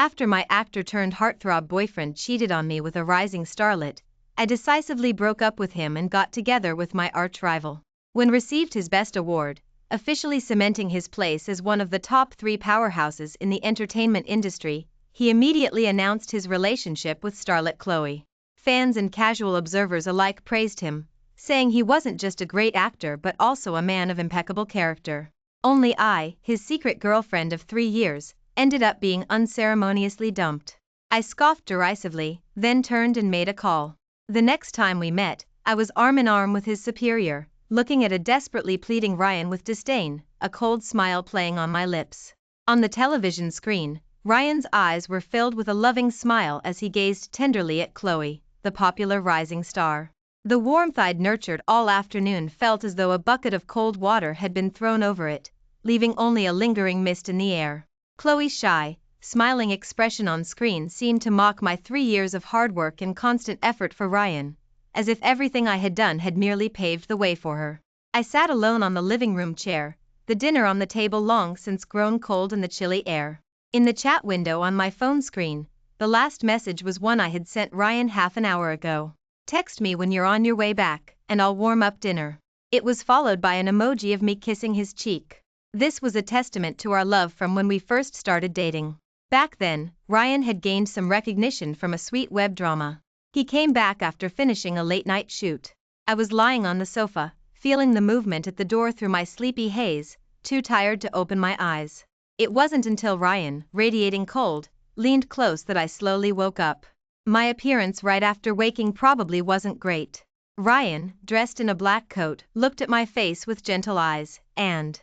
After my actor-turned-heartthrob boyfriend cheated on me with a rising starlet, I decisively broke up with him and got together with my arch-rival. When received his best award, officially cementing his place as one of the top 3 powerhouses in the entertainment industry, he immediately announced his relationship with starlet Chloe. Fans and casual observers alike praised him, saying he wasn't just a great actor but also a man of impeccable character. Only I, his secret girlfriend of 3 years, ended up being unceremoniously dumped. I scoffed derisively, then turned and made a call. The next time we met, I was arm in arm with his superior, looking at a desperately pleading Ryan with disdain, a cold smile playing on my lips. On the television screen, Ryan's eyes were filled with a loving smile as he gazed tenderly at Chloe, the popular rising star. The warmth I'd nurtured all afternoon felt as though a bucket of cold water had been thrown over it, leaving only a lingering mist in the air. Chloe's shy, smiling expression on screen seemed to mock my 3 years of hard work and constant effort for Ryan, as if everything I had done had merely paved the way for her. I sat alone on the living room chair, the dinner on the table long since grown cold in the chilly air. In the chat window on my phone screen, the last message was one I had sent Ryan half an hour ago. "Text me when you're on your way back, and I'll warm up dinner." It was followed by an emoji of me kissing his cheek. This was a testament to our love from when we first started dating. Back then, Ryan had gained some recognition from a sweet web drama. He came back after finishing a late-night shoot. I was lying on the sofa, feeling the movement at the door through my sleepy haze, too tired to open my eyes. It wasn't until Ryan, radiating cold, leaned close that I slowly woke up. My appearance right after waking probably wasn't great. Ryan, dressed in a black coat, looked at my face with gentle eyes, and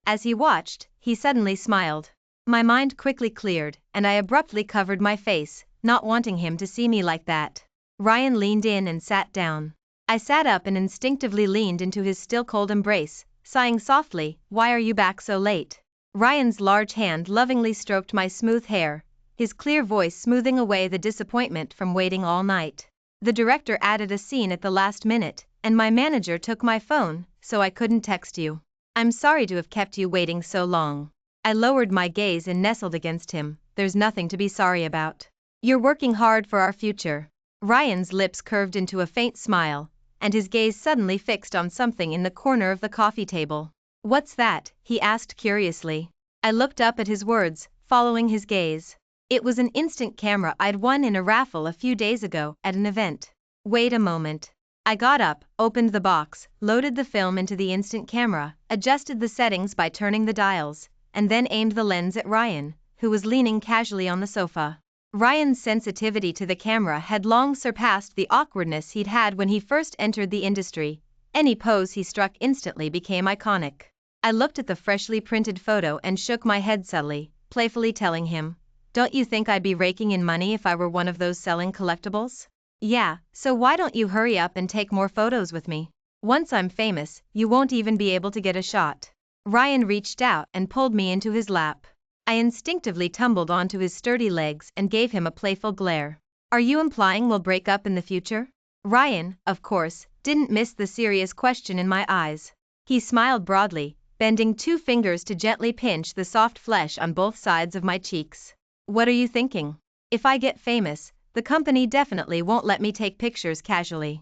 as he watched, he suddenly smiled. My mind quickly cleared, and I abruptly covered my face, not wanting him to see me like that. Ryan leaned in and sat down. I sat up and instinctively leaned into his still-cold embrace, sighing softly, "Why are you back so late?" Ryan's large hand lovingly stroked my smooth hair, his clear voice smoothing away the disappointment from waiting all night. The director added a scene at the last minute, and my manager took my phone, so I couldn't text you. "I'm sorry to have kept you waiting so long." I lowered my gaze and nestled against him. "There's nothing to be sorry about. You're working hard for our future." Ryan's lips curved into a faint smile, and his gaze suddenly fixed on something in the corner of the coffee table. "What's that?" he asked curiously. I looked up at his words, following his gaze. It was an instant camera I'd won in a raffle a few days ago at an event. "Wait a moment." I got up, opened the box, loaded the film into the instant camera, adjusted the settings by turning the dials, and then aimed the lens at Ryan, who was leaning casually on the sofa. Ryan's sensitivity to the camera had long surpassed the awkwardness he'd had when he first entered the industry. Any pose he struck instantly became iconic. I looked at the freshly printed photo and shook my head subtly, playfully telling him, "Don't you think I'd be raking in money if I were one of those selling collectibles?" "Yeah, so why don't you hurry up and take more photos with me? Once I'm famous, you won't even be able to get a shot." Ryan reached out and pulled me into his lap. I instinctively tumbled onto his sturdy legs and gave him a playful glare. "Are you implying we'll break up in the future?" Ryan, of course, didn't miss the serious question in my eyes. He smiled broadly, bending 2 fingers to gently pinch the soft flesh on both sides of my cheeks. "What are you thinking? If I get famous, the company definitely won't let me take pictures casually.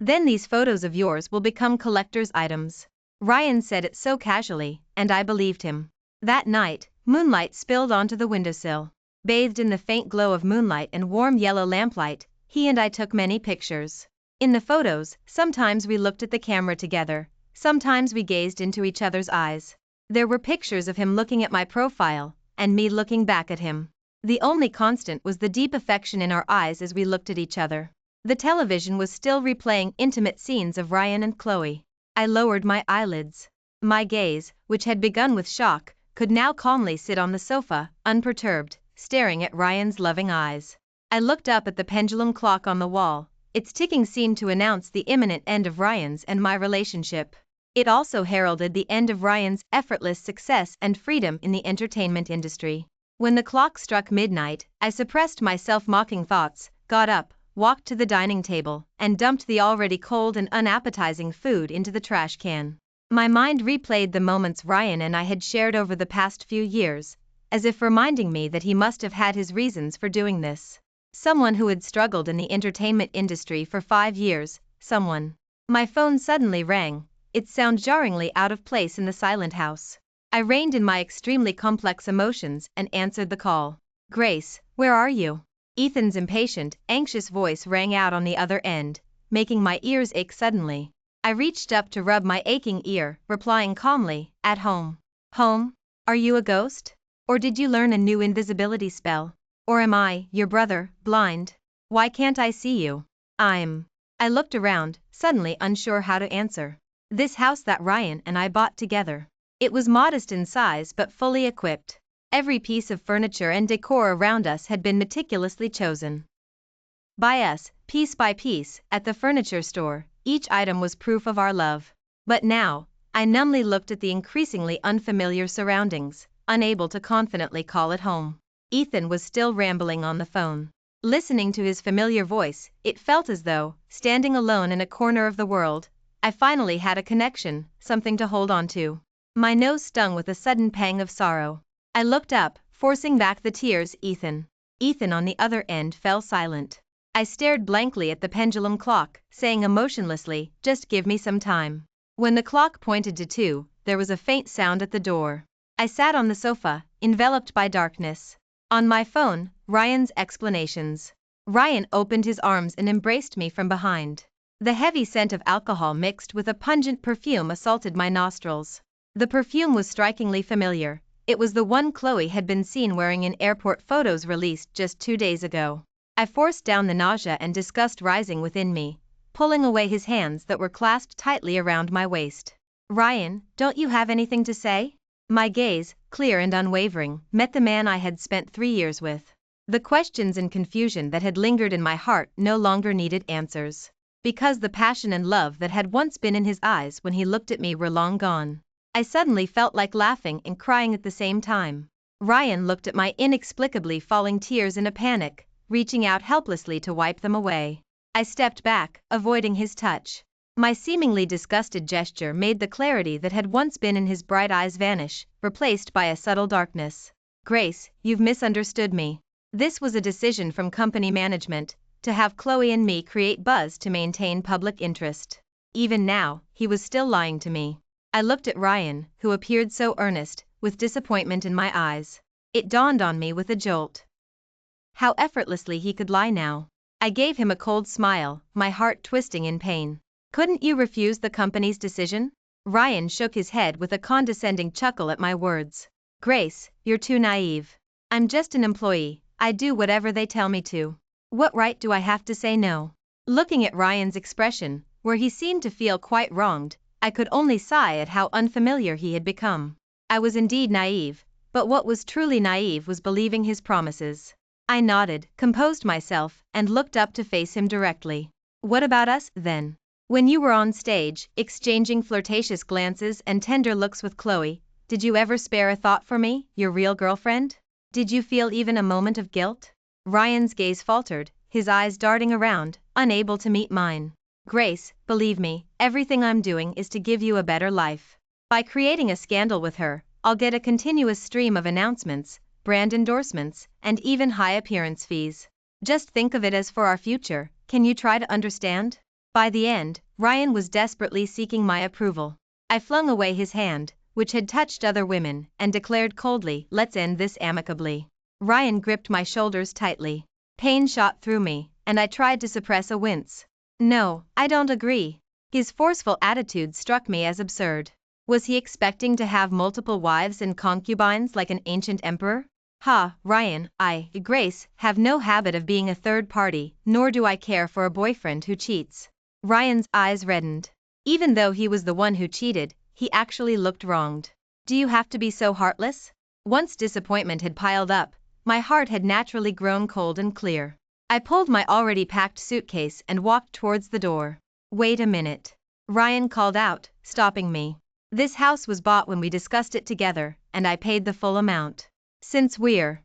Then these photos of yours will become collector's items." Ryan said it so casually, and I believed him. That night, moonlight spilled onto the windowsill. Bathed in the faint glow of moonlight and warm yellow lamplight, he and I took many pictures. In the photos, sometimes we looked at the camera together, sometimes we gazed into each other's eyes. There were pictures of him looking at my profile, and me looking back at him. The only constant was the deep affection in our eyes as we looked at each other. The television was still replaying intimate scenes of Ryan and Chloe. I lowered my eyelids. My gaze, which had begun with shock, could now calmly sit on the sofa, unperturbed, staring at Ryan's loving eyes. I looked up at the pendulum clock on the wall. Its ticking seemed to announce the imminent end of Ryan's and my relationship. It also heralded the end of Ryan's effortless success and freedom in the entertainment industry. When the clock struck midnight, I suppressed my self-mocking thoughts, got up, walked to the dining table, and dumped the already cold and unappetizing food into the trash can. My mind replayed the moments Ryan and I had shared over the past few years, as if reminding me that he must have had his reasons for doing this. Someone who had struggled in the entertainment industry for 5 years, someone. My phone suddenly rang, its sound jarringly out of place in the silent house. I reined in my extremely complex emotions and answered the call. Grace, where are you? Ethan's impatient, anxious voice rang out on the other end, making my ears ache suddenly. I reached up to rub my aching ear, replying calmly, at home. Home? Are you a ghost? Or did you learn a new invisibility spell? Or am I, your brother, blind? Why can't I see you? I looked around, suddenly unsure how to answer. This house that Ryan and I bought together. It was modest in size but fully equipped. Every piece of furniture and decor around us had been meticulously chosen by us, piece by piece, at the furniture store. Each item was proof of our love. But now, I numbly looked at the increasingly unfamiliar surroundings, unable to confidently call it home. Ethan was still rambling on the phone. Listening to his familiar voice, it felt as though, standing alone in a corner of the world, I finally had a connection, something to hold on to. My nose stung with a sudden pang of sorrow. I looked up, forcing back the tears. Ethan on the other end fell silent. I stared blankly at the pendulum clock, saying emotionlessly, just give me some time. When the clock pointed to 2, there was a faint sound at the door. I sat on the sofa, enveloped by darkness. On my phone, Ryan's explanations. Ryan opened his arms and embraced me from behind. The heavy scent of alcohol mixed with a pungent perfume assaulted my nostrils. The perfume was strikingly familiar. It was the one Chloe had been seen wearing in airport photos released just 2 days ago. I forced down the nausea and disgust rising within me, pulling away his hands that were clasped tightly around my waist. Ryan, don't you have anything to say? My gaze, clear and unwavering, met the man I had spent 3 years with. The questions and confusion that had lingered in my heart no longer needed answers, because the passion and love that had once been in his eyes when he looked at me were long gone. I suddenly felt like laughing and crying at the same time. Ryan looked at my inexplicably falling tears in a panic, reaching out helplessly to wipe them away. I stepped back, avoiding his touch. My seemingly disgusted gesture made the clarity that had once been in his bright eyes vanish, replaced by a subtle darkness. Grace, you've misunderstood me. This was a decision from company management, to have Chloe and me create buzz to maintain public interest. Even now, he was still lying to me. I looked at Ryan, who appeared so earnest, with disappointment in my eyes. It dawned on me with a jolt how effortlessly he could lie now. I gave him a cold smile, my heart twisting in pain. Couldn't you refuse the company's decision? Ryan shook his head with a condescending chuckle at my words. Grace, you're too naive. I'm just an employee, I do whatever they tell me to. What right do I have to say no? Looking at Ryan's expression, where he seemed to feel quite wronged, I could only sigh at how unfamiliar he had become. I was indeed naive, but what was truly naive was believing his promises. I nodded, composed myself, and looked up to face him directly. What about us, then? When you were on stage, exchanging flirtatious glances and tender looks with Chloe, did you ever spare a thought for me, your real girlfriend? Did you feel even a moment of guilt? Ryan's gaze faltered, his eyes darting around, unable to meet mine. Grace, believe me, everything I'm doing is to give you a better life. By creating a scandal with her, I'll get a continuous stream of announcements, brand endorsements, and even high appearance fees. Just think of it as for our future. Can you try to understand? By the end, Ryan was desperately seeking my approval. I flung away his hand, which had touched other women, and declared coldly, let's end this amicably. Ryan gripped my shoulders tightly. Pain shot through me, and I tried to suppress a wince. No, I don't agree. His forceful attitude struck me as absurd. Was he expecting to have multiple wives and concubines like an ancient emperor? Ryan, Grace, have no habit of being a third party, nor do I care for a boyfriend who cheats. Ryan's eyes reddened. Even though he was the one who cheated, he actually looked wronged. Do you have to be so heartless? Once disappointment had piled up, my heart had naturally grown cold and clear. I pulled my already packed suitcase and walked towards the door. Wait a minute. Ryan called out, stopping me. This house was bought when we discussed it together, and I paid the full amount. Since we're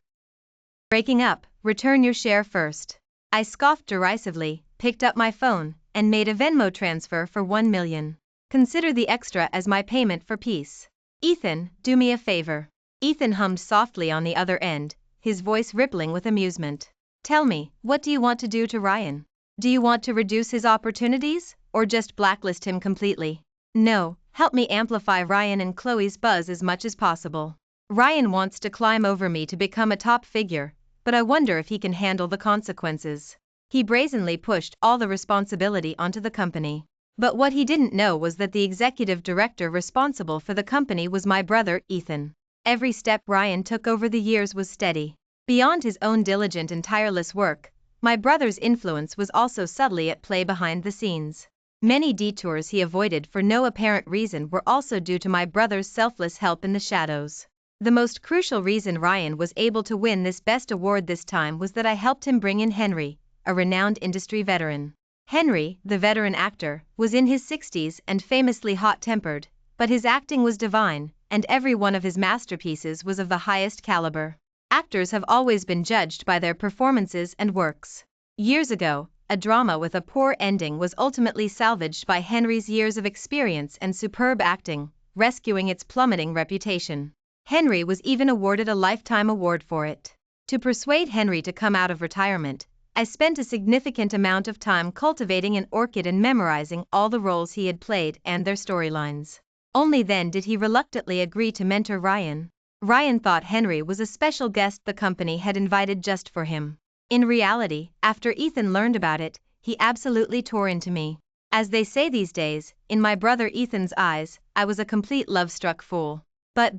breaking up, return your share first. I scoffed derisively, picked up my phone, and made a Venmo transfer for 1 million. Consider the extra as my payment for peace. Ethan, do me a favor. Ethan hummed softly on the other end, his voice rippling with amusement. Tell me, what do you want to do to Ryan? Do you want to reduce his opportunities, or just blacklist him completely? No, help me amplify Ryan and Chloe's buzz as much as possible. Ryan wants to climb over me to become a top figure, but I wonder if he can handle the consequences. He brazenly pushed all the responsibility onto the company. But what he didn't know was that the executive director responsible for the company was my brother, Ethan. Every step Ryan took over the years was steady. Beyond his own diligent and tireless work, my brother's influence was also subtly at play behind the scenes. Many detours he avoided for no apparent reason were also due to my brother's selfless help in the shadows. The most crucial reason Ryan was able to win this best award this time was that I helped him bring in Henry, a renowned industry veteran. Henry, the veteran actor, was in his 60s and famously hot-tempered, but his acting was divine, and every one of his masterpieces was of the highest caliber. Actors have always been judged by their performances and works. Years ago, a drama with a poor ending was ultimately salvaged by Henry's years of experience and superb acting, rescuing its plummeting reputation. Henry was even awarded a Lifetime Award for it. To persuade Henry to come out of retirement, I spent a significant amount of time cultivating an orchid and memorizing all the roles he had played and their storylines. Only then did he reluctantly agree to mentor Ryan. Ryan thought Henry was a special guest the company had invited just for him. In reality, after Ethan learned about it, he absolutely tore into me. As they say these days, in my brother Ethan's eyes, I was a complete love-struck fool. But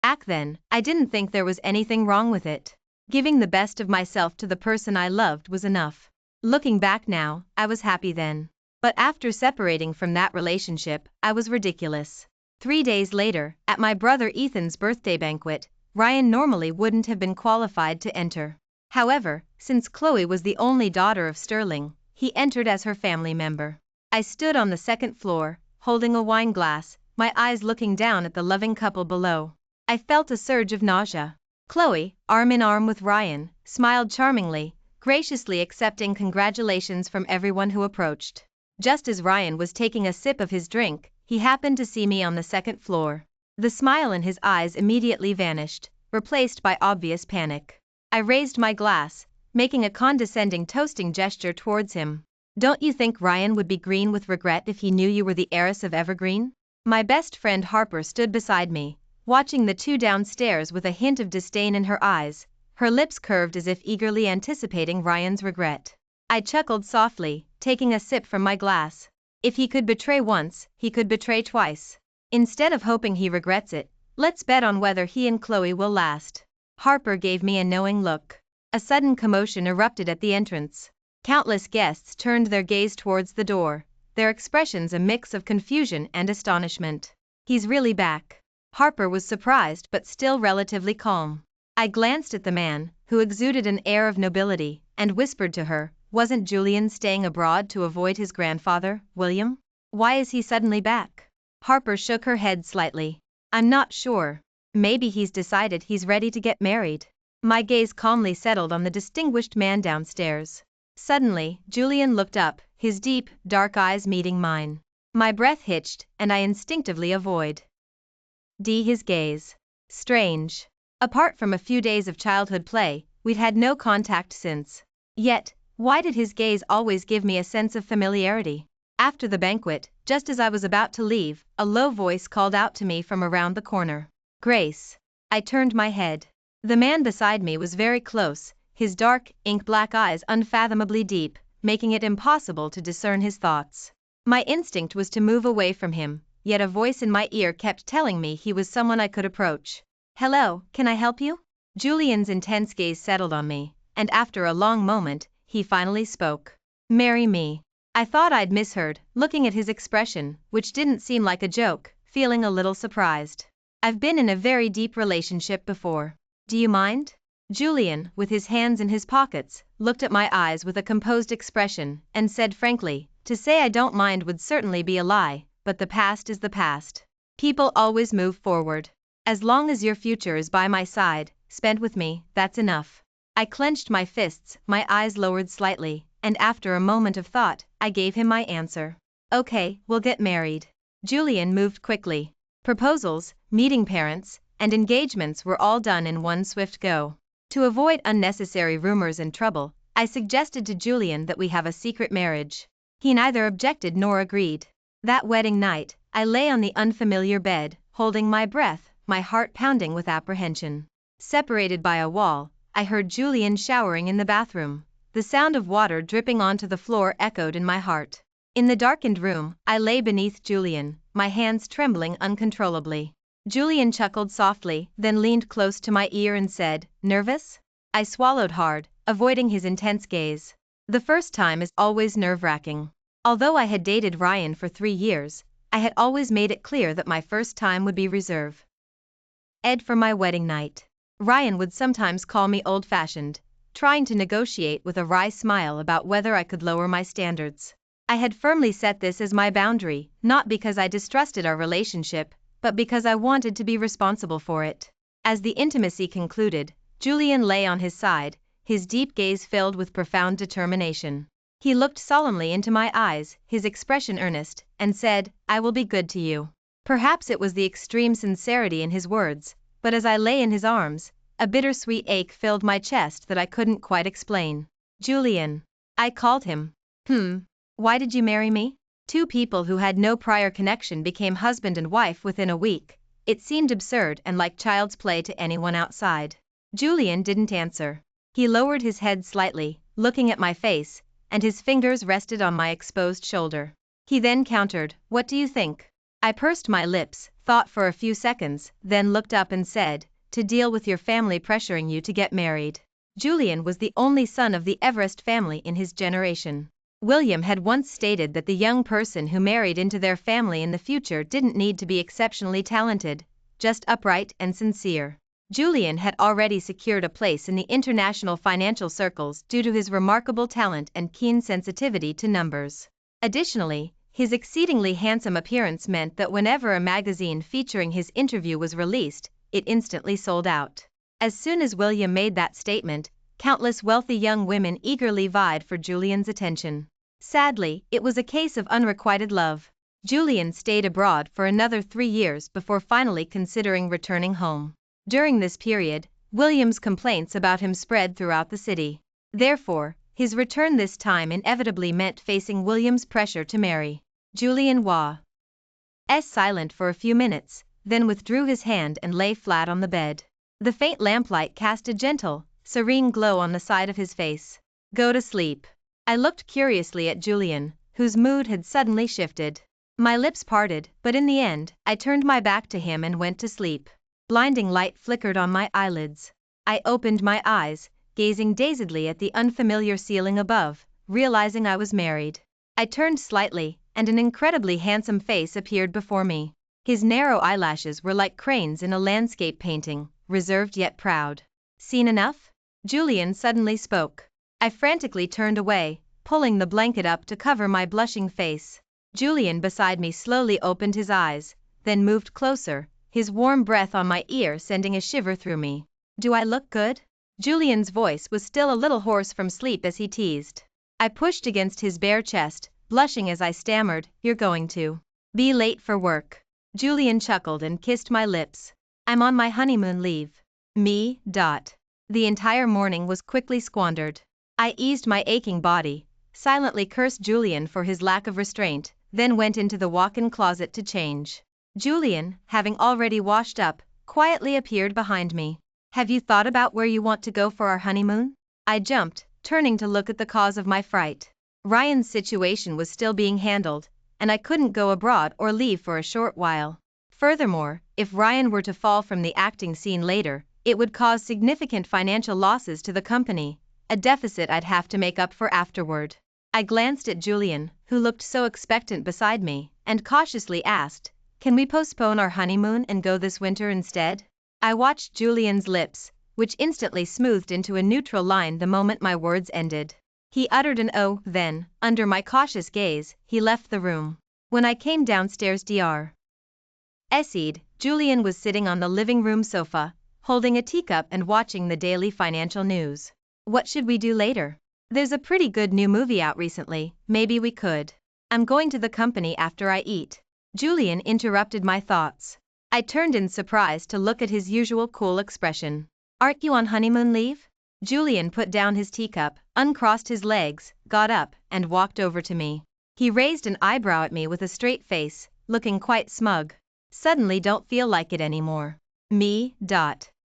back then, I didn't think there was anything wrong with it. Giving the best of myself to the person I loved was enough. Looking back now, I was happy then. But after separating from that relationship, I was ridiculous. 3 days later, at my brother Ethan's birthday banquet, Ryan normally wouldn't have been qualified to enter. However, since Chloe was the only daughter of Sterling, he entered as her family member. I stood on the second floor, holding a wine glass, my eyes looking down at the loving couple below. I felt a surge of nausea. Chloe, arm in arm with Ryan, smiled charmingly, graciously accepting congratulations from everyone who approached. Just as Ryan was taking a sip of his drink, he happened to see me on the second floor. The smile in his eyes immediately vanished, replaced by obvious panic. I raised my glass, making a condescending toasting gesture towards him. Don't you think Ryan would be green with regret if he knew you were the heiress of Evergreen? My best friend Harper stood beside me, watching the two downstairs with a hint of disdain in her eyes, her lips curved as if eagerly anticipating Ryan's regret. I chuckled softly, taking a sip from my glass. If he could betray once, he could betray twice. Instead of hoping he regrets it, let's bet on whether he and Chloe will last. Harper gave me a knowing look. A sudden commotion erupted at the entrance. Countless guests turned their gaze towards the door, their expressions a mix of confusion and astonishment. He's really back. Harper was surprised but still relatively calm. I glanced at the man, who exuded an air of nobility, and whispered to her, wasn't Julian staying abroad to avoid his grandfather, William? Why is he suddenly back? Harper shook her head slightly. I'm not sure. Maybe he's decided he's ready to get married. My gaze calmly settled on the distinguished man downstairs. Suddenly, Julian looked up, his deep, dark eyes meeting mine. My breath hitched, and I instinctively avoided his gaze. Strange. Apart from a few days of childhood play, we'd had no contact since. Yet, why did his gaze always give me a sense of familiarity? After the banquet, just as I was about to leave, a low voice called out to me from around the corner. Grace. I turned my head. The man beside me was very close, his dark, ink-black eyes unfathomably deep, making it impossible to discern his thoughts. My instinct was to move away from him, yet a voice in my ear kept telling me he was someone I could approach. Hello, can I help you? Julian's intense gaze settled on me, and after a long moment, he finally spoke. Marry me. I thought I'd misheard, looking at his expression, which didn't seem like a joke, feeling a little surprised. I've been in a very deep relationship before. Do you mind? Julian, with his hands in his pockets, looked at my eyes with a composed expression, and said frankly, to say I don't mind would certainly be a lie, but the past is the past. People always move forward. As long as your future is by my side, spent with me, that's enough. I clenched my fists, my eyes lowered slightly, and after a moment of thought, I gave him my answer. Okay, we'll get married. Julian moved quickly. Proposals, meeting parents, and engagements were all done in one swift go. To avoid unnecessary rumors and trouble, I suggested to Julian that we have a secret marriage. He neither objected nor agreed. That wedding night, I lay on the unfamiliar bed, holding my breath, my heart pounding with apprehension. Separated by a wall, I heard Julian showering in the bathroom. The sound of water dripping onto the floor echoed in my heart. In the darkened room, I lay beneath Julian, my hands trembling uncontrollably. Julian chuckled softly, then leaned close to my ear and said, "Nervous?" I swallowed hard, avoiding his intense gaze. The first time is always nerve-wracking. Although I had dated Ryan for 3 years, I had always made it clear that my first time would be reserved. For my wedding night. Ryan would sometimes call me old-fashioned, trying to negotiate with a wry smile about whether I could lower my standards. I had firmly set this as my boundary, not because I distrusted our relationship, but because I wanted to be responsible for it. As the intimacy concluded, Julian lay on his side, his deep gaze filled with profound determination. He looked solemnly into my eyes, his expression earnest, and said, "I will be good to you." Perhaps it was the extreme sincerity in his words, but as I lay in his arms, a bittersweet ache filled my chest that I couldn't quite explain. "Julian," I called him. Why did you marry me?" 2 people who had no prior connection became husband and wife within a week. It seemed absurd and like child's play to anyone outside. Julian didn't answer. He lowered his head slightly, looking at my face, and his fingers rested on my exposed shoulder. He then countered, "What do you think?" I pursed my lips, thought for a few seconds, then looked up and said, "To deal with your family pressuring you to get married." Julian was the only son of the Everest family in his generation. William had once stated that the young person who married into their family in the future didn't need to be exceptionally talented, just upright and sincere. Julian had already secured a place in the international financial circles due to his remarkable talent and keen sensitivity to numbers. Additionally, his exceedingly handsome appearance meant that whenever a magazine featuring his interview was released, it instantly sold out. As soon as William made that statement, countless wealthy young women eagerly vied for Julian's attention. Sadly, it was a case of unrequited love. Julian stayed abroad for another 3 years before finally considering returning home. During this period, William's complaints about him spread throughout the city. Therefore, his return this time inevitably meant facing William's pressure to marry. Julian was silent for a few minutes, then withdrew his hand and lay flat on the bed. The faint lamplight cast a gentle, serene glow on the side of his face. "Go to sleep." I looked curiously at Julian, whose mood had suddenly shifted. My lips parted, but in the end, I turned my back to him and went to sleep. Blinding light flickered on my eyelids. I opened my eyes, gazing dazedly at the unfamiliar ceiling above, realizing I was married. I turned slightly, and an incredibly handsome face appeared before me. His narrow eyelashes were like cranes in a landscape painting, reserved yet proud. "Seen enough?" Julian suddenly spoke. I frantically turned away, pulling the blanket up to cover my blushing face. Julian beside me slowly opened his eyes, then moved closer, his warm breath on my ear sending a shiver through me. "Do I look good?" Julian's voice was still a little hoarse from sleep as he teased. I pushed against his bare chest, blushing as I stammered, "You're going to be late for work." Julian chuckled and kissed my lips. "I'm on my honeymoon leave." Me. The entire morning was quickly squandered. I eased my aching body, silently cursed Julian for his lack of restraint, then went into the walk-in closet to change. Julian, having already washed up, quietly appeared behind me. "Have you thought about where you want to go for our honeymoon?" I jumped, turning to look at the cause of my fright. Ryan's situation was still being handled, and I couldn't go abroad or leave for a short while. Furthermore, if Ryan were to fall from the acting scene later, it would cause significant financial losses to the company, a deficit I'd have to make up for afterward. I glanced at Julian, who looked so expectant beside me, and cautiously asked, "Can we postpone our honeymoon and go this winter instead?" I watched Julian's lips, which instantly smoothed into a neutral line the moment my words ended. He uttered an "oh," then, under my cautious gaze, he left the room. When I came downstairs Julian was sitting on the living room sofa, holding a teacup and watching the daily financial news. "What should we do later? There's a pretty good new movie out recently, maybe we could." "I'm going to the company after I eat." Julian interrupted my thoughts. I turned in surprise to look at his usual cool expression. Aren't you on honeymoon leave? Julian put down his teacup, uncrossed his legs, got up, and walked over to me. He raised an eyebrow at me with a straight face, looking quite smug. Suddenly don't feel like it anymore. Me.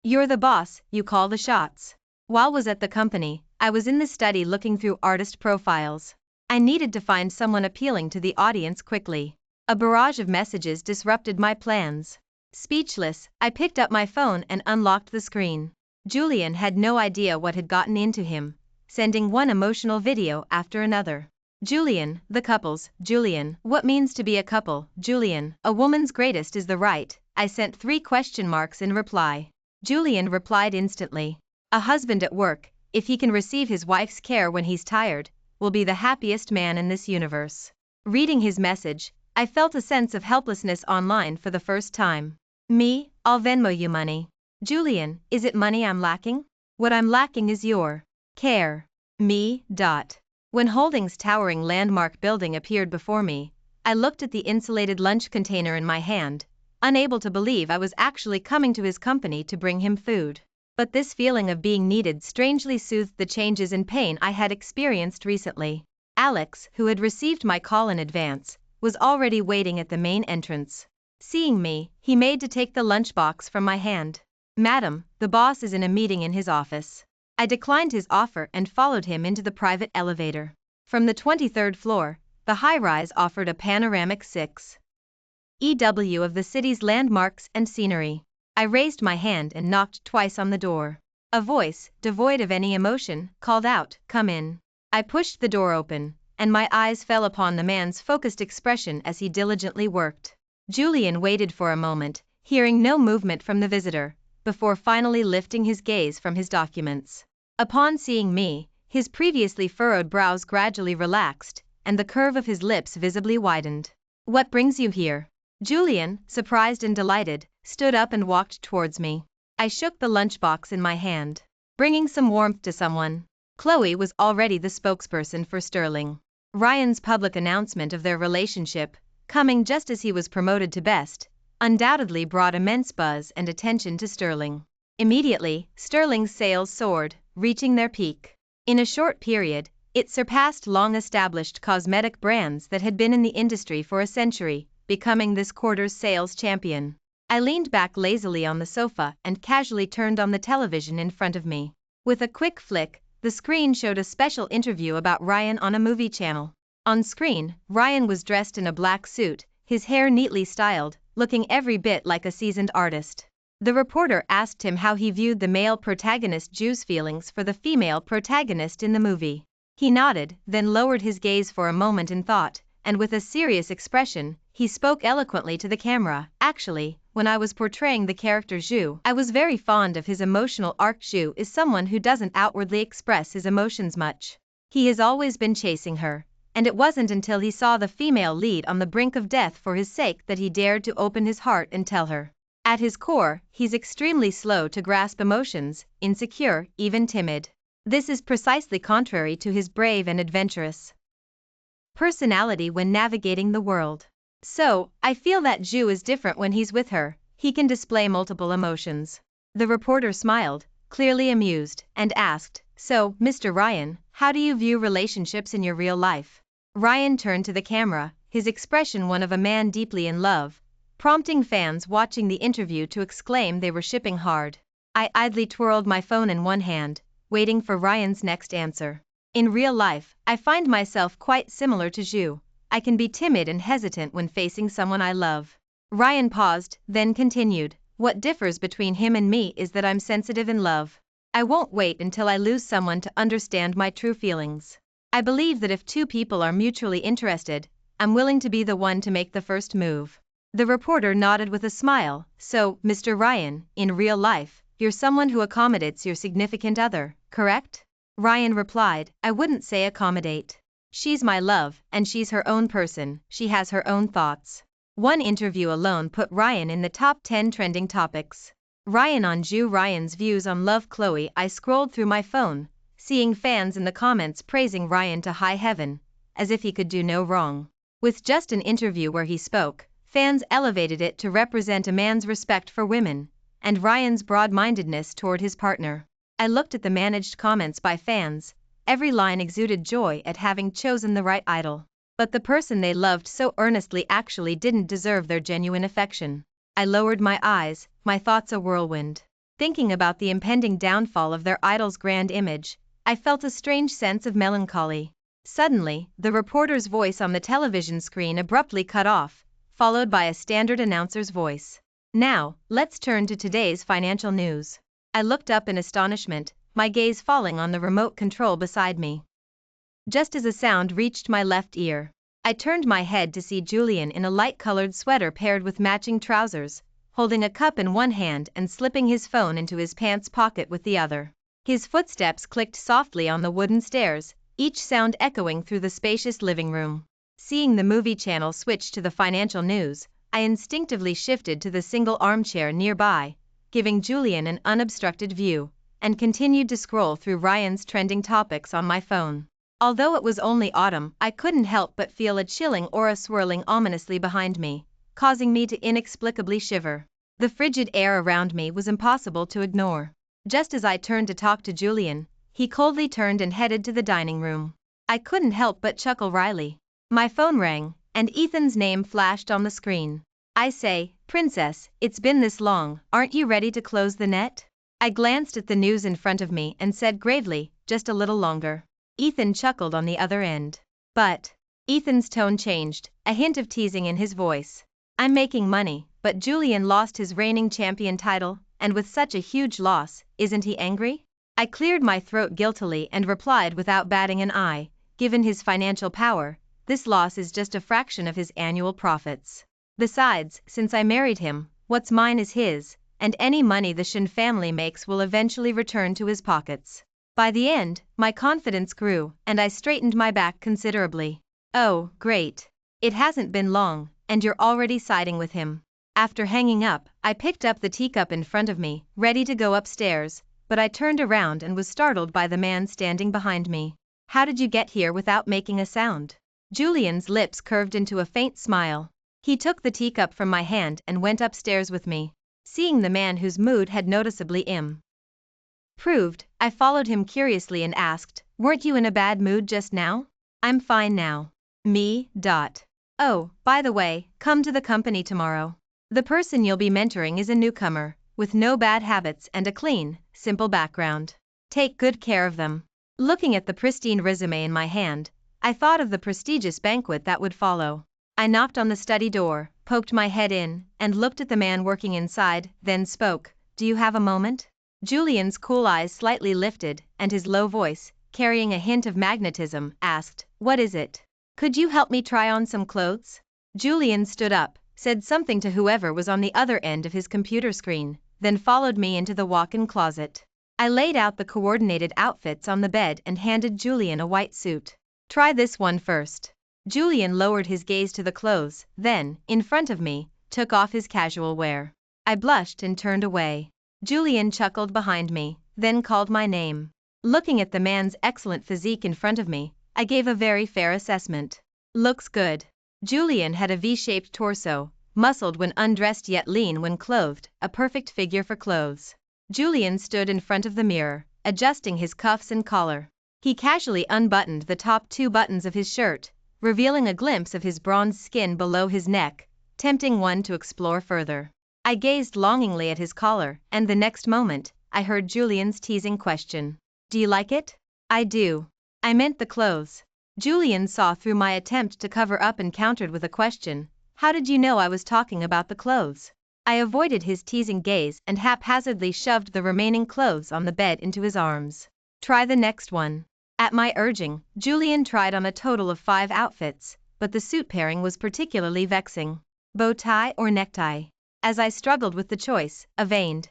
You're the boss, you call the shots. While was at the company, I was in the study looking through artist profiles. I needed to find someone appealing to the audience quickly. A barrage of messages disrupted my plans. Speechless, I picked up my phone and unlocked the screen. Julian had no idea what had gotten into him, sending one emotional video after another. Julian, the couples, Julian, what means to be a couple, Julian, a woman's greatest is the right. I sent 3 question marks in reply. Julian replied instantly. A husband at work, if he can receive his wife's care when he's tired, will be the happiest man in this universe. Reading his message, I felt a sense of helplessness online for the first time. Me, I'll Venmo you money. Julian, is it money I'm lacking? What I'm lacking is your care. Me. When Holding's towering landmark building appeared before me, I looked at the insulated lunch container in my hand, unable to believe I was actually coming to his company to bring him food. But this feeling of being needed strangely soothed the changes in pain I had experienced recently. Alex, who had received my call in advance, was already waiting at the main entrance. Seeing me, he made to take the lunchbox from my hand. Madam, the boss is in a meeting in his office. I declined his offer and followed him into the private elevator. From the 23rd floor, the high-rise offered a panoramic 6EW of the city's landmarks and scenery. I raised my hand and knocked twice on the door. A voice, devoid of any emotion, called out, "Come in." I pushed the door open, and my eyes fell upon the man's focused expression as he diligently worked. Julian waited for a moment, hearing no movement from the visitor, before finally lifting his gaze from his documents. Upon seeing me, his previously furrowed brows gradually relaxed, and the curve of his lips visibly widened. "What brings you here?" Julian, surprised and delighted, stood up and walked towards me. I shook the lunchbox in my hand. "Bringing some warmth to someone." Chloe was already the spokesperson for Sterling. Ryan's public announcement of their relationship, coming just as he was promoted to best, undoubtedly brought immense buzz and attention to Sterling. Immediately, Sterling's sales soared, reaching their peak. In a short period, it surpassed long-established cosmetic brands that had been in the industry for a century, becoming this quarter's sales champion. I leaned back lazily on the sofa and casually turned on the television in front of me. With a quick flick, the screen showed a special interview about Ryan on a movie channel. On screen, Ryan was dressed in a black suit, his hair neatly styled, looking every bit like a seasoned artist. The reporter asked him how he viewed the male protagonist Ju's feelings for the female protagonist in the movie. He nodded, then lowered his gaze for a moment in thought, and with a serious expression, he spoke eloquently to the camera. "Actually, when I was portraying the character Ju, I was very fond of his emotional arc. Ju is someone who doesn't outwardly express his emotions much. He has always been chasing her, and it wasn't until he saw the female lead on the brink of death for his sake that he dared to open his heart and tell her. At his core, he's extremely slow to grasp emotions, insecure, even timid. This is precisely contrary to his brave and adventurous personality when navigating the world. So, I feel that Ju is different when he's with her, he can display multiple emotions." The reporter smiled, clearly amused, and asked, "So, Mr. Ryan, how do you view relationships in your real life?" Ryan turned to the camera, his expression one of a man deeply in love, prompting fans watching the interview to exclaim they were shipping hard. I idly twirled my phone in one hand, waiting for Ryan's next answer. "In real life, I find myself quite similar to Ju. I can be timid and hesitant when facing someone I love." Ryan paused, then continued, "What differs between him and me is that I'm sensitive in love. I won't wait until I lose someone to understand my true feelings. I believe that if 2 people are mutually interested, I'm willing to be the one to make the first move." The reporter nodded with a smile. "So, Mr. Ryan, in real life, you're someone who accommodates your significant other, correct?" Ryan replied, "I wouldn't say accommodate. She's my love, and she's her own person, she has her own thoughts." One interview alone put Ryan in the top 10 trending topics. Ryan on Ju. Ryan's views on love. Chloe. I scrolled through my phone, seeing fans in the comments praising Ryan to high heaven, as if he could do no wrong. With just an interview where he spoke, Fans elevated it to represent a man's respect for women, and Ryan's broad-mindedness toward his partner. I looked at the managed comments by fans. Every line exuded joy at having chosen the right idol. But the person they loved so earnestly actually didn't deserve their genuine affection. I lowered my eyes, my thoughts a whirlwind. Thinking about the impending downfall of their idol's grand image, I felt a strange sense of melancholy. Suddenly, the reporter's voice on the television screen abruptly cut off, followed by a standard announcer's voice. Now, let's turn to today's financial news. I looked up in astonishment, my gaze falling on the remote control beside me. Just as a sound reached my left ear, I turned my head to see Julian in a light-colored sweater paired with matching trousers, holding a cup in one hand and slipping his phone into his pants pocket with the other. His footsteps clicked softly on the wooden stairs, each sound echoing through the spacious living room. Seeing the movie channel switch to the financial news, I instinctively shifted to the single armchair nearby, giving Julian an unobstructed view, and continued to scroll through Ryan's trending topics on my phone. Although it was only autumn, I couldn't help but feel a chilling aura swirling ominously behind me, causing me to inexplicably shiver. The frigid air around me was impossible to ignore. Just as I turned to talk to Julian, he coldly turned and headed to the dining room. I couldn't help but chuckle wryly. My phone rang, and Ethan's name flashed on the screen. "I say, Princess, it's been this long, aren't you ready to close the net?" I glanced at the news in front of me and said gravely, "Just a little longer." Ethan chuckled on the other end. "But..." Ethan's tone changed, a hint of teasing in his voice. "I'm making money, but Julian lost his reigning champion title, and with such a huge loss, isn't he angry?" I cleared my throat guiltily and replied without batting an eye, "Given his financial power, this loss is just a fraction of his annual profits. Besides, since I married him, what's mine is his, and any money the Shin family makes will eventually return to his pockets." By the end, my confidence grew, and I straightened my back considerably. "Oh, great. It hasn't been long, and you're already siding with him." After hanging up, I picked up the teacup in front of me, ready to go upstairs, but I turned around and was startled by the man standing behind me. "How did you get here without making a sound?" Julian's lips curved into a faint smile. He took the teacup from my hand and went upstairs with me. Seeing the man whose mood had noticeably improved, I followed him curiously and asked, "Weren't you in a bad mood just now?" "I'm fine now." "Me. Oh, by the way, come to the company tomorrow. The person you'll be mentoring is a newcomer, with no bad habits and a clean, simple background. Take good care of them." Looking at the pristine resume in my hand, I thought of the prestigious banquet that would follow. I knocked on the study door, poked my head in, and looked at the man working inside, then spoke, "Do you have a moment?" Julian's cool eyes slightly lifted, and his low voice, carrying a hint of magnetism, asked, "What is it? Could you help me try on some clothes?" Julian stood up, said something to whoever was on the other end of his computer screen, then followed me into the walk-in closet. I laid out the coordinated outfits on the bed and handed Julian a white suit. "Try this one first." Julian lowered his gaze to the clothes, then, in front of me, took off his casual wear. I blushed and turned away. Julian chuckled behind me, then called my name. Looking at the man's excellent physique in front of me, I gave a very fair assessment. "Looks good." Julian had a V-shaped torso, muscled when undressed yet lean when clothed, a perfect figure for clothes. Julian stood in front of the mirror, adjusting his cuffs and collar. He casually unbuttoned the top 2 buttons of his shirt, revealing a glimpse of his bronzed skin below his neck, tempting one to explore further. I gazed longingly at his collar, and the next moment, I heard Julian's teasing question. "Do you like it?" "I do." "I meant the clothes." Julian saw through my attempt to cover up and countered with a question. "How did you know I was talking about the clothes?" I avoided his teasing gaze and haphazardly shoved the remaining clothes on the bed into his arms. "Try the next one." At my urging, Julian tried on a total of 5 outfits, but the suit pairing was particularly vexing. Bow tie or necktie? As I struggled with the choice, a veined,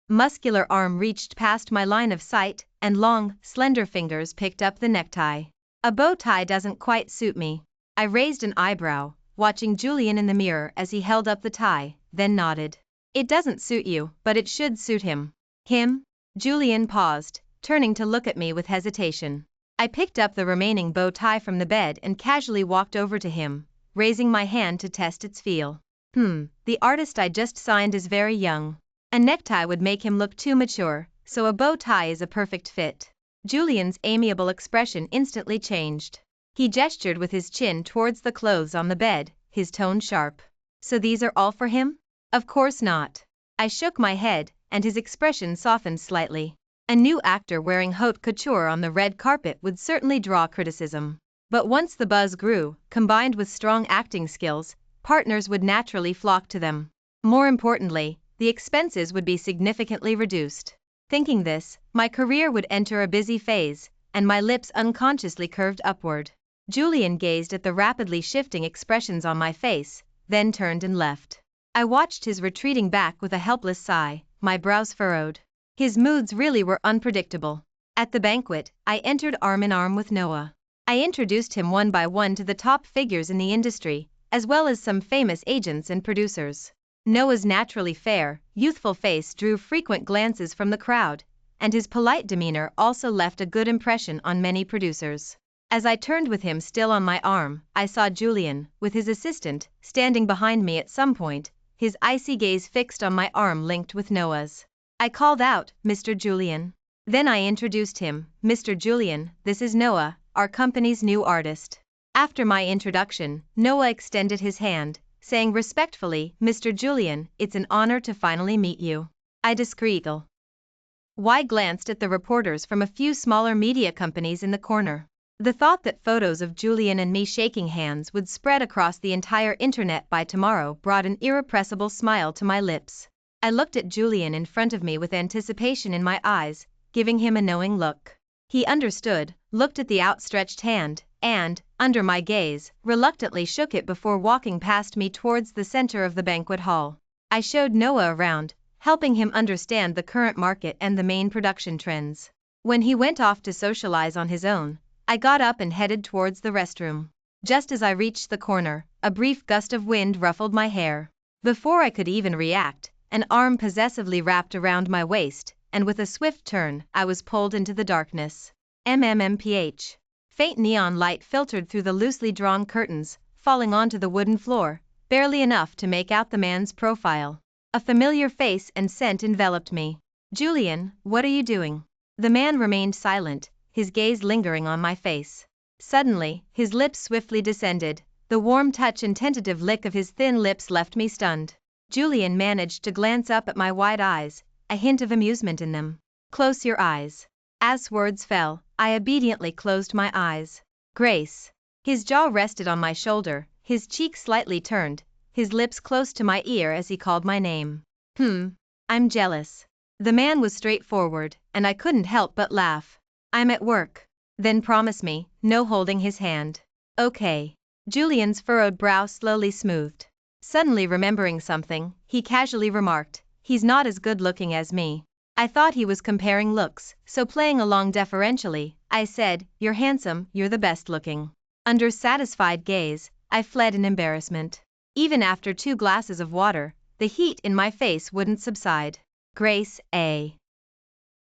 muscular arm reached past my line of sight, and long, slender fingers picked up the necktie. "A bow tie doesn't quite suit me." I raised an eyebrow, watching Julian in the mirror as he held up the tie, then nodded. "It doesn't suit you, but it should suit him." "Him?" Julian paused, turning to look at me with hesitation. I picked up the remaining bow tie from the bed and casually walked over to him, raising my hand to test its feel. The artist I just signed is very young. A necktie would make him look too mature, so a bow tie is a perfect fit. Julian's amiable expression instantly changed. He gestured with his chin towards the clothes on the bed, his tone sharp. So these are all for him? Of course not. I shook my head, and his expression softened slightly. A new actor wearing haute couture on the red carpet would certainly draw criticism. But once the buzz grew, combined with strong acting skills, partners would naturally flock to them. More importantly, the expenses would be significantly reduced. Thinking this, my career would enter a busy phase, and my lips unconsciously curved upward. Julian gazed at the rapidly shifting expressions on my face, then turned and left. I watched his retreating back with a helpless sigh, my brows furrowed. His moods really were unpredictable. At the banquet, I entered arm in arm with Noah. I introduced him one by one to the top figures in the industry, as well as some famous agents and producers. Noah's naturally fair, youthful face drew frequent glances from the crowd, and his polite demeanor also left a good impression on many producers. As I turned with him still on my arm, I saw Julian, with his assistant, standing behind me at some point, his icy gaze fixed on my arm linked with Noah's. I called out, "Mr. Julian." Then I introduced him, "Mr. Julian, this is Noah, our company's new artist." After my introduction, Noah extended his hand, saying respectfully, "Mr. Julian, it's an honor to finally meet you." I discreetly glanced at the reporters from a few smaller media companies in the corner. The thought that photos of Julian and me shaking hands would spread across the entire internet by tomorrow brought an irrepressible smile to my lips. I looked at Julian in front of me with anticipation in my eyes, giving him a knowing look. He understood, looked at the outstretched hand, and, under my gaze, reluctantly shook it before walking past me towards the center of the banquet hall. I showed Noah around, helping him understand the current market and the main production trends. When he went off to socialize on his own, I got up and headed towards the restroom. Just as I reached the corner, a brief gust of wind ruffled my hair. Before I could even react, an arm possessively wrapped around my waist, and with a swift turn, I was pulled into the darkness. MMMPH. Faint neon light filtered through the loosely drawn curtains, falling onto the wooden floor, barely enough to make out the man's profile. A familiar face and scent enveloped me. "Julian, what are you doing?" The man remained silent, his gaze lingering on my face. Suddenly, his lips swiftly descended. The warm touch and tentative lick of his thin lips left me stunned. Julian managed to glance up at my wide eyes, a hint of amusement in them. "Close your eyes." As words fell, I obediently closed my eyes. "Grace." His jaw rested on my shoulder, his cheek slightly turned, his lips close to my ear as he called my name. I'm jealous." The man was straightforward, and I couldn't help but laugh. "I'm at work." "Then promise me, no holding his hand." "Okay." Julian's furrowed brow slowly smoothed. Suddenly remembering something, he casually remarked, "He's not as good looking as me." I thought he was comparing looks, so playing along deferentially, I said, "You're handsome, you're the best looking." Under satisfied gaze, I fled in embarrassment. Even after 2 glasses of water, the heat in my face wouldn't subside. "Grace, A.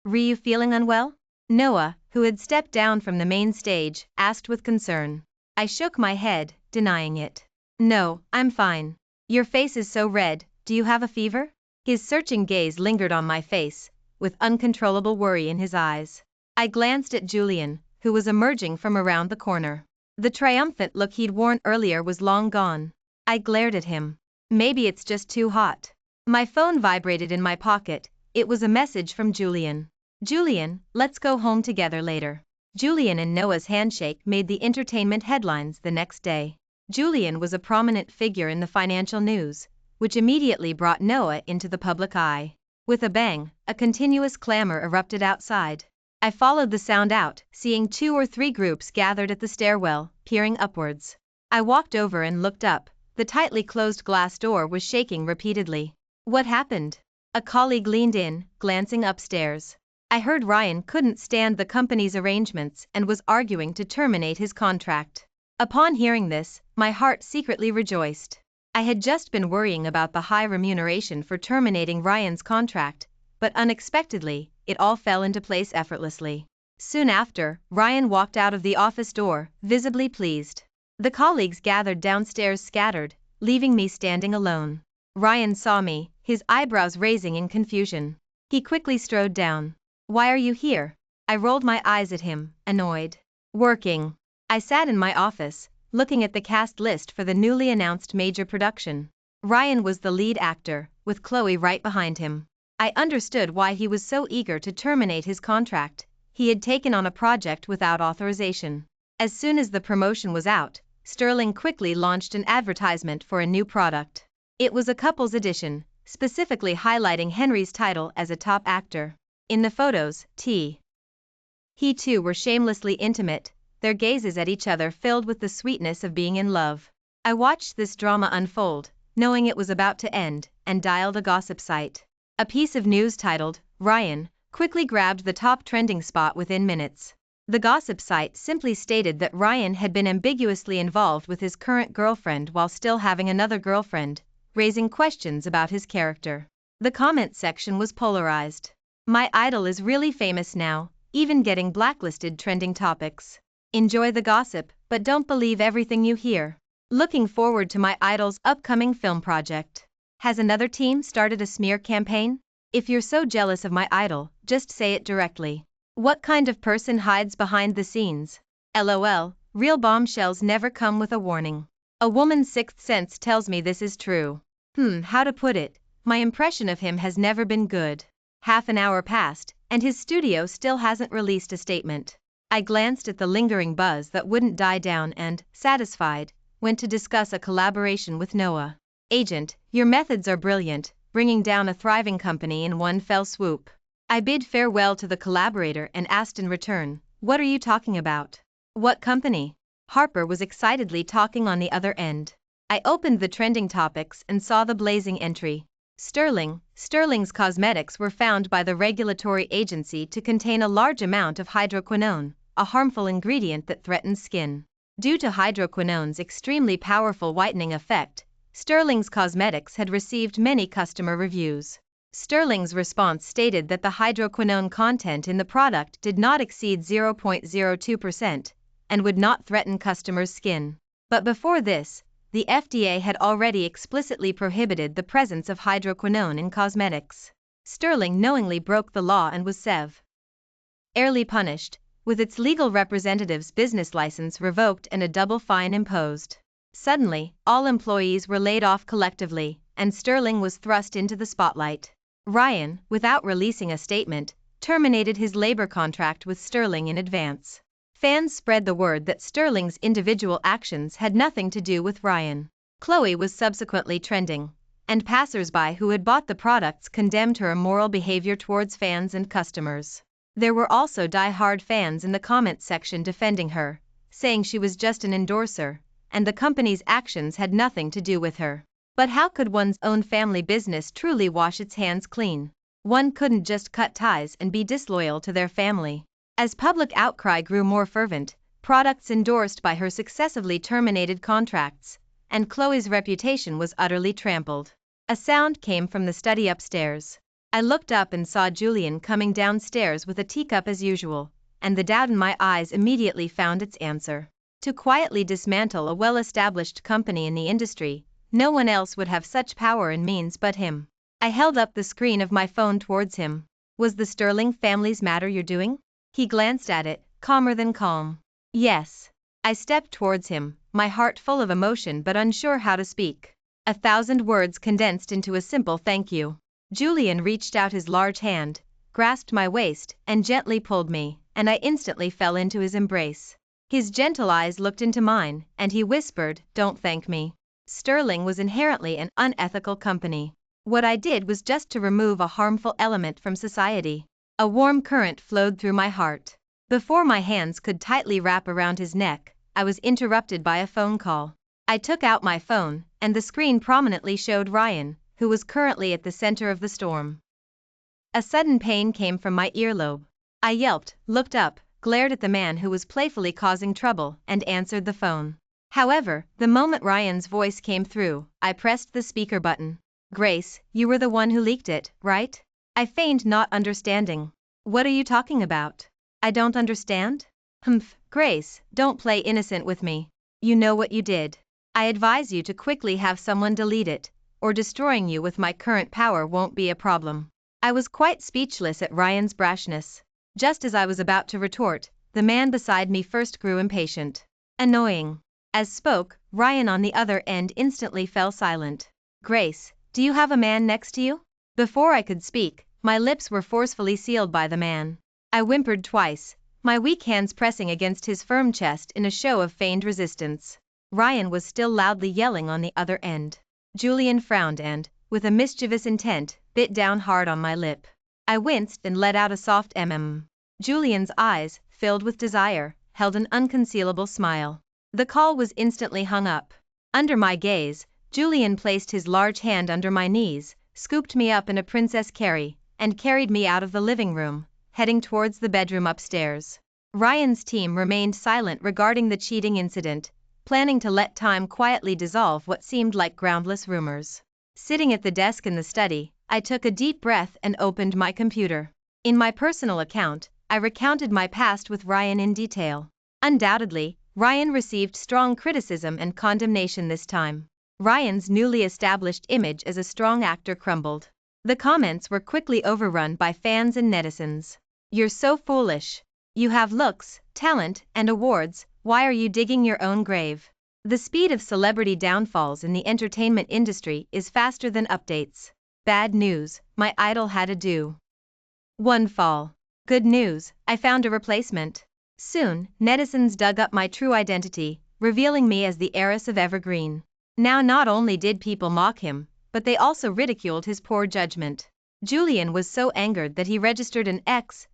Were you feeling unwell?" Noah, who had stepped down from the main stage, asked with concern. I shook my head, denying it. "No, I'm fine." "Your face is so red, do you have a fever?" His searching gaze lingered on my face, with uncontrollable worry in his eyes. I glanced at Julian, who was emerging from around the corner. The triumphant look he'd worn earlier was long gone. I glared at him. "Maybe it's just too hot." My phone vibrated in my pocket. It was a message from Julian. "Julian, let's go home together later." Julian and Noah's handshake made the entertainment headlines the next day. Julian was a prominent figure in the financial news, which immediately brought Noah into the public eye. With a bang, a continuous clamor erupted outside. I followed the sound out, seeing 2 or 3 groups gathered at the stairwell, peering upwards. I walked over and looked up. The tightly closed glass door was shaking repeatedly. "What happened?" A colleague leaned in, glancing upstairs. "I heard Ryan couldn't stand the company's arrangements and was arguing to terminate his contract." Upon hearing this, my heart secretly rejoiced. I had just been worrying about the high remuneration for terminating Ryan's contract, but unexpectedly, it all fell into place effortlessly. Soon after, Ryan walked out of the office door, visibly pleased. The colleagues gathered downstairs scattered, leaving me standing alone. Ryan saw me, his eyebrows raising in confusion. He quickly strode down. "Why are you here?" I rolled my eyes at him, annoyed. "Working." I sat in my office, looking at the cast list for the newly announced major production. Ryan was the lead actor, with Chloe right behind him. I understood why he was so eager to terminate his contract. He had taken on a project without authorization. As soon as the promotion was out, Sterling quickly launched an advertisement for a new product. It was a couple's edition, specifically highlighting Henry's title as a top actor. In the photos, he too were shamelessly intimate, their gazes at each other filled with the sweetness of being in love. I watched this drama unfold, knowing it was about to end, and dialed a gossip site. A piece of news titled, "Ryan," quickly grabbed the top trending spot within minutes. The gossip site simply stated that Ryan had been ambiguously involved with his current girlfriend while still having another girlfriend, raising questions about his character. The comment section was polarized. "My idol is really famous now, even getting blacklisted trending topics. Enjoy the gossip, but don't believe everything you hear. Looking forward to my idol's upcoming film project. Has another team started a smear campaign? If you're so jealous of my idol, just say it directly. What kind of person hides behind the scenes? LOL, real bombshells never come with a warning. A woman's sixth sense tells me this is true." How to put it? My impression of him has never been good. Half an hour passed, and his studio still hasn't released a statement. I glanced at the lingering buzz that wouldn't die down and, satisfied, went to discuss a collaboration with Noah. "Agent, your methods are brilliant, bringing down a thriving company in one fell swoop." I bid farewell to the collaborator and asked in return, "What are you talking about? What company?" Harper was excitedly talking on the other end. I opened the trending topics and saw the blazing entry. Sterling's cosmetics were found by the regulatory agency to contain a large amount of hydroquinone, a harmful ingredient that threatens skin. Due to hydroquinone's extremely powerful whitening effect, Sterling's cosmetics had received many customer reviews. Sterling's response stated that the hydroquinone content in the product did not exceed 0.02% and would not threaten customers' skin. But before this, the FDA had already explicitly prohibited the presence of hydroquinone in cosmetics. Sterling knowingly broke the law and was severely punished, with its legal representative's business license revoked and a double fine imposed. Suddenly, all employees were laid off collectively, and Sterling was thrust into the spotlight. Ryan, without releasing a statement, terminated his labor contract with Sterling in advance. Fans spread the word that Sterling's individual actions had nothing to do with Ryan. Chloe was subsequently trending, and passers-by who had bought the products condemned her immoral behavior towards fans and customers. There were also die-hard fans in the comment section defending her, saying she was just an endorser, and the company's actions had nothing to do with her. But how could one's own family business truly wash its hands clean? One couldn't just cut ties and be disloyal to their family. As public outcry grew more fervent, products endorsed by her successively terminated contracts, and Chloe's reputation was utterly trampled. A sound came from the study upstairs. I looked up and saw Julian coming downstairs with a teacup as usual, and the doubt in my eyes immediately found its answer. To quietly dismantle a well-established company in the industry, no one else would have such power and means but him. I held up the screen of my phone towards him. "Was the Sterling family's matter you're doing?" He glanced at it, calmer than calm. "Yes." I stepped towards him, my heart full of emotion but unsure how to speak. 1,000 words condensed into a simple thank you. Julian reached out his large hand, grasped my waist, and gently pulled me, and I instantly fell into his embrace. His gentle eyes looked into mine, and he whispered, "Don't thank me. Sterling was inherently an unethical company. What I did was just to remove a harmful element from society." A warm current flowed through my heart. Before my hands could tightly wrap around his neck, I was interrupted by a phone call. I took out my phone, and the screen prominently showed Ryan, who was currently at the center of the storm. A sudden pain came from my earlobe. I yelped, looked up, glared at the man who was playfully causing trouble, and answered the phone. However, the moment Ryan's voice came through, I pressed the speaker button. "Grace, you were the one who leaked it, right?" I feigned not understanding. "What are you talking about? I don't understand." "Grace, don't play innocent with me. You know what you did. I advise you to quickly have someone delete it, or destroying you with my current power won't be a problem. I was quite speechless at Ryan's brashness. Just as I was about to retort, the man beside me first grew impatient. Annoying. As spoke, Ryan on the other end instantly fell silent. Grace, do you have a man next to you? Before I could speak, my lips were forcefully sealed by the man. I whimpered twice, my weak hands pressing against his firm chest in a show of feigned resistance. Ryan was still loudly yelling on the other end. Julian frowned and, with a mischievous intent, bit down hard on my lip. I winced and let out a soft Julian's eyes, filled with desire, held an unconcealable smile. The call was instantly hung up. Under my gaze, Julian placed his large hand under my knees, scooped me up in a princess carry, and carried me out of the living room, heading towards the bedroom upstairs. Ryan's team remained silent regarding the cheating incident, planning to let time quietly dissolve what seemed like groundless rumors. Sitting at the desk in the study, I took a deep breath and opened my computer. In my personal account, I recounted my past with Ryan in detail. Undoubtedly, Ryan received strong criticism and condemnation this time. Ryan's newly established image as a strong actor crumbled. The comments were quickly overrun by fans and netizens. You're so foolish. You have looks, talent, and awards, why are you digging your own grave? The speed of celebrity downfalls in the entertainment industry is faster than updates. Bad news, my idol had a due. One fall. Good news, I found a replacement. Soon, netizens dug up my true identity, revealing me as the heiress of Evergreen. Now not only did people mock him, but they also ridiculed his poor judgment. Julian was so angered that he registered an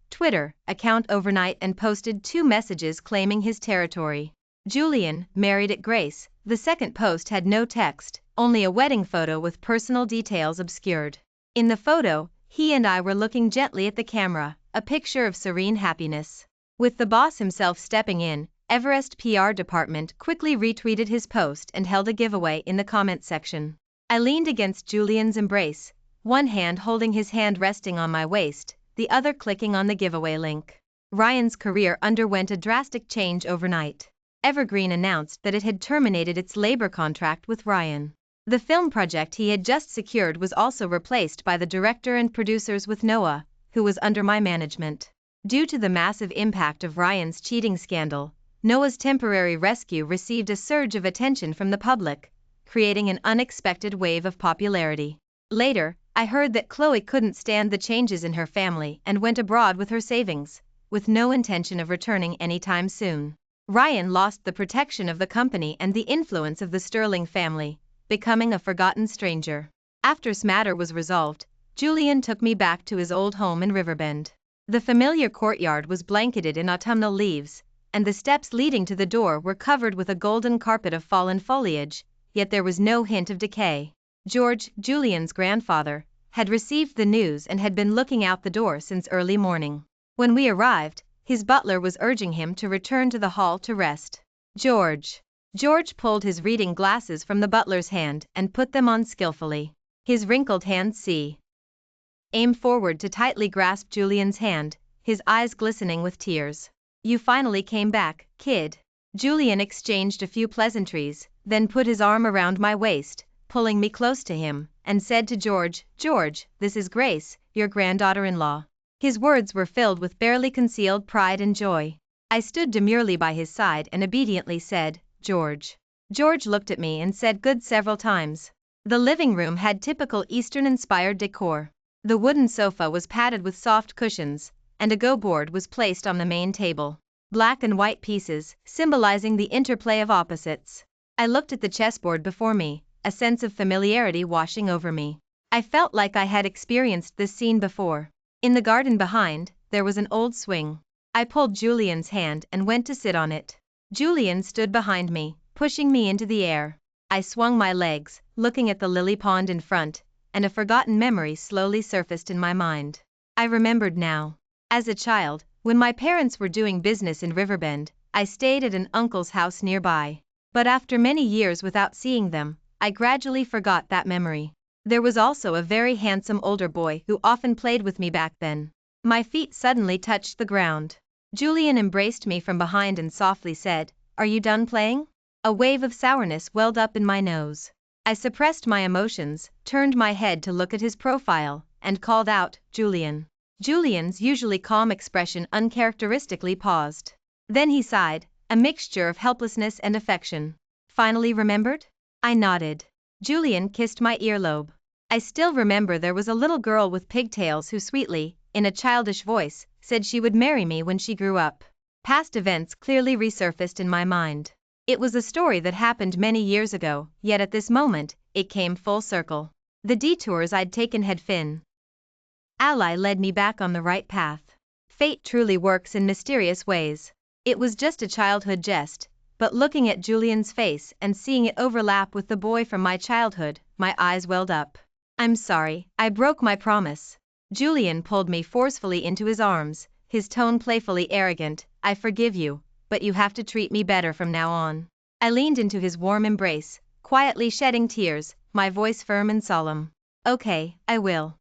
Twitter account overnight and posted 2 messages claiming his territory. Julian, married at Grace. The second post had no text, only a wedding photo with personal details obscured. In the photo, he and I were looking gently at the camera, a picture of serene happiness. With the boss himself stepping in, Everest PR department quickly retweeted his post and held a giveaway in the comment section. I leaned against Julian's embrace, one hand holding his hand resting on my waist, the other clicking on the giveaway link. Ryan's career underwent a drastic change overnight. Evergreen announced that it had terminated its labor contract with Ryan. The film project he had just secured was also replaced by the director and producers with Noah, who was under my management. Due to the massive impact of Ryan's cheating scandal, Noah's temporary rescue received a surge of attention from the public, creating an unexpected wave of popularity. Later, I heard that Chloe couldn't stand the changes in her family and went abroad with her savings, with no intention of returning anytime soon. Ryan lost the protection of the company and the influence of the Sterling family, becoming a forgotten stranger. After this matter was resolved, Julian took me back to his old home in Riverbend. The familiar courtyard was blanketed in autumnal leaves, and the steps leading to the door were covered with a golden carpet of fallen foliage, yet there was no hint of decay. George, Julian's grandfather, had received the news and had been looking out the door since early morning. When we arrived, his butler was urging him to return to the hall to rest. George pulled his reading glasses from the butler's hand and put them on skillfully. His wrinkled hands aimed forward to tightly grasp Julian's hand, his eyes glistening with tears. You finally came back, kid. Julian exchanged a few pleasantries, then put his arm around my waist, pulling me close to him, and said to George, this is Grace, your granddaughter-in-law. His words were filled with barely concealed pride and joy. I stood demurely by his side and obediently said, George. George looked at me and said good several times. The living room had typical Eastern-inspired decor. The wooden sofa was padded with soft cushions, and a go board was placed on the main table. Black and white pieces, symbolizing the interplay of opposites. I looked at the chessboard before me, a sense of familiarity washing over me. I felt like I had experienced this scene before. In the garden behind, there was an old swing. I pulled Julian's hand and went to sit on it. Julian stood behind me, pushing me into the air. I swung my legs, looking at the lily pond in front, and a forgotten memory slowly surfaced in my mind. I remembered now. As a child, when my parents were doing business in Riverbend, I stayed at an uncle's house nearby. But after many years without seeing them, I gradually forgot that memory. There was also a very handsome older boy who often played with me back then. My feet suddenly touched the ground. Julian embraced me from behind and softly said, "Are you done playing?" A wave of sourness welled up in my nose. I suppressed my emotions, turned my head to look at his profile, and called out, "Julian." Julian's usually calm expression uncharacteristically paused. Then he sighed, a mixture of helplessness and affection. "Finally remembered?" I nodded. Julian kissed my earlobe. "I still remember there was a little girl with pigtails who sweetly, in a childish voice, said she would marry me when she grew up." Past events clearly resurfaced in my mind. It was a story that happened many years ago, yet at this moment, it came full circle. The detours I'd taken had ally led me back on the right path. Fate truly works in mysterious ways. It was just a childhood jest, but looking at Julian's face and seeing it overlap with the boy from my childhood, my eyes welled up. "I'm sorry, I broke my promise." Julian pulled me forcefully into his arms, his tone playfully arrogant. "I forgive you, but you have to treat me better from now on." I leaned into his warm embrace, quietly shedding tears, my voice firm and solemn. "Okay, I will."